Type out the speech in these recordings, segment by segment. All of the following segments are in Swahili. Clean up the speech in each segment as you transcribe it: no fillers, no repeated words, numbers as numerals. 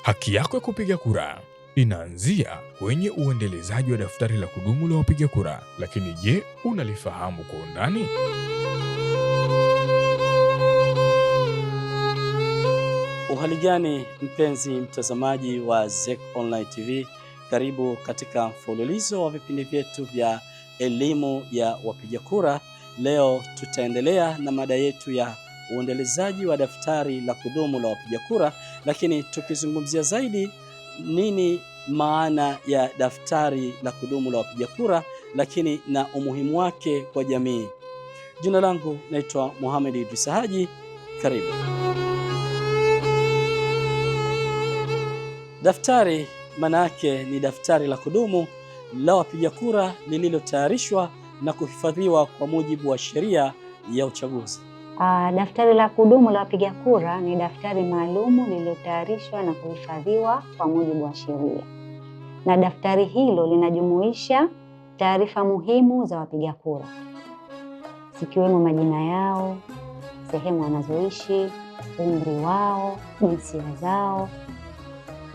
Haki yako ya kupiga kura inaanzia kwenye uendelezaji wa daftari la kudumu la wapiga kura. Lakini je, unalifahamu kwa undani? Uhali gani mpenzi mtazamaji wa ZEC Online TV, karibu katika mfululizo wa vipindi vyetu vya elimu ya wapiga kura. Leo tutaendelea na mada yetu ya uendelezaji wa daftari la kudumu la wapiga kura, lakini tukizungumzia zaidi nini maana ya daftari la kudumu la wapiga kura, lakini na umuhimu wake kwa jamii. Jina langu naitwa Mohamed Idris Haji, karibu. Daftari maana yake ni daftari la kudumu la wapiga kura lililotayarishwa na kuhifadhiwa kwa mujibu wa sheria ya uchaguzi. Daftari la kudumu la wapiga kura ni daftari maalumu lililotayarishwa na kuhifadhiwa kwa mujibu wa sheria, na daftari hilo linajumuisha taarifa muhimu za wapiga kura zikiwemo majina yao, sehemu wanazoishi, umri wao, jinsia zao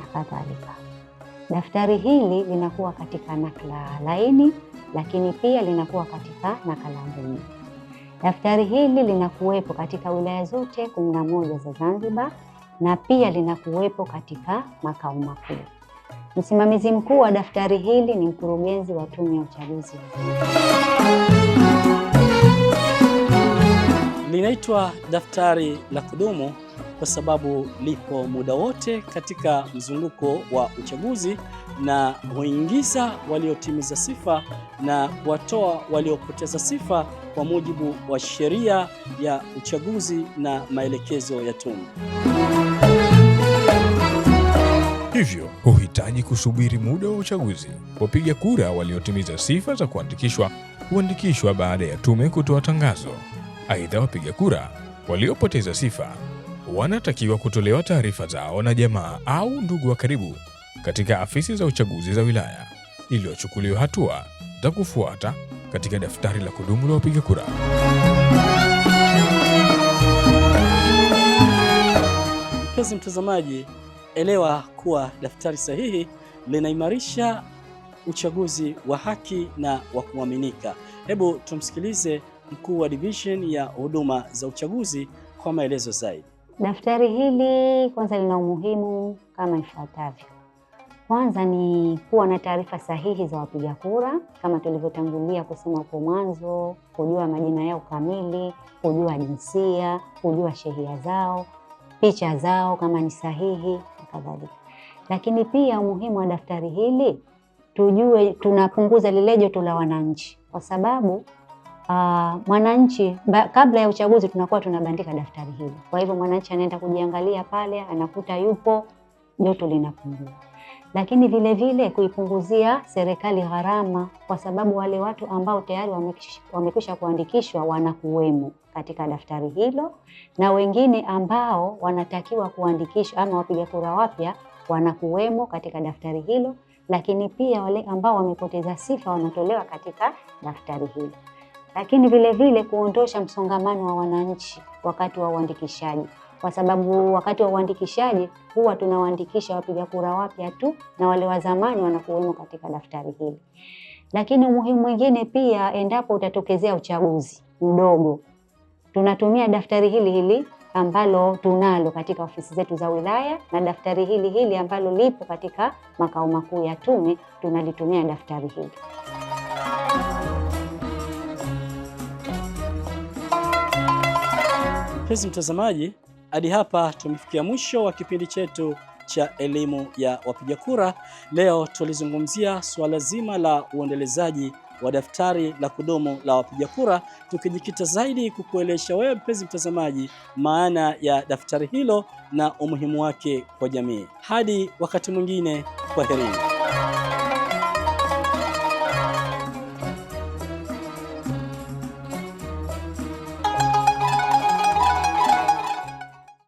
na kadhalika. Daftari hili linakuwa katika nakala laini, lakini pia linakuwa katika nakala ngumu. Daftari hili linakuwepo katika wilaya zote 11 za Zanzibar, na pia linakuwepo katika makao makuu. Msimamizi mkuu wa daftari hili ni mkurugenzi wa Tume ya Uchaguzi. Linaitwa daftari la kudumu kwa sababu lipo muda wote katika mzunguko wa uchaguzi, na huingiza waliotimiza sifa na kuwatoa waliopoteza sifa kwa mujibu wa sheria ya uchaguzi na maelekezo ya tume. Hivyo huhitaji kusubiri muda wa uchaguzi. Wapiga kura waliotimiza sifa za kuandikishwa huandikishwa baada ya tume kutoa tangazo. Aidha, wapiga kura waliopoteza sifa wanatakiwa kutolewa taarifa zao na jamaa au ndugu wa karibu katika afisi za uchaguzi za wilaya ili wachukuliwe hatua za kufuata katika daftari la kudumu la wapiga kura. Mpenzi mtazamaji, elewa kuwa daftari sahihi linaimarisha uchaguzi wa haki na wa kuaminika. Hebu tumsikilize mkuu wa division ya huduma za uchaguzi kwa maelezo zaidi. Daftari hili kwanza lina umuhimu kama ifuatavyo. Kwanza ni kuwa na taarifa sahihi za wapiga kura, kama tulivyotangulia kusema kwa mwanzo, kujua majina yao kamili, kujua jinsia, kujua shehia zao, picha zao kama ni sahihi na kadhalika. Lakini pia umuhimu wa daftari hili, tujue tunapunguza lile joto la wananchi, kwa sababu mwananchi kabla ya uchaguzi tunakuwa tunabandika daftari hili. Kwa hivyo mwananchi anaenda kujiangalia pale, anakuta yupo, joto linapungua. Lakini vile vile kuipunguzia serikali gharama, kwa sababu wale watu ambao tayari wamekwisha kuandikishwa wanakuwemo katika daftari hilo, na wengine ambao wanatakiwa kuandikishwa ama wapiga kura wapya wanakuwemo katika daftari hilo. Lakini pia wale ambao wamepoteza sifa wanatolewa katika daftari hilo. Lakini vile vile kuondosha msongamano wa wananchi wakati wa uandikishaji, kwa sababu wakati wa uandikishaji huwa tunawaandikisha wapiga kura wapya tu, na wale wa zamani wanakuwemo katika daftari hili. Lakini umuhimu mwingine pia, endapo utatokezea uchaguzi mdogo, tunatumia daftari hili ambalo tunalo katika ofisi zetu za wilaya, na daftari hili ambalo lipo katika makao makuu ya tume, tunalitumia daftari hili. Mpenzi mtazamaji, hadi hapa tumefikia mwisho wa kipindi chetu cha elimu ya wapiga kura. Leo tulizungumzia suala zima la uendelezaji wa daftari la kudumu la wapiga kura, tukijikita zaidi kukuelesha wewe mpenzi mtazamaji maana ya daftari hilo na umuhimu wake kwa jamii. Hadi wakati mwingine, kwaherini.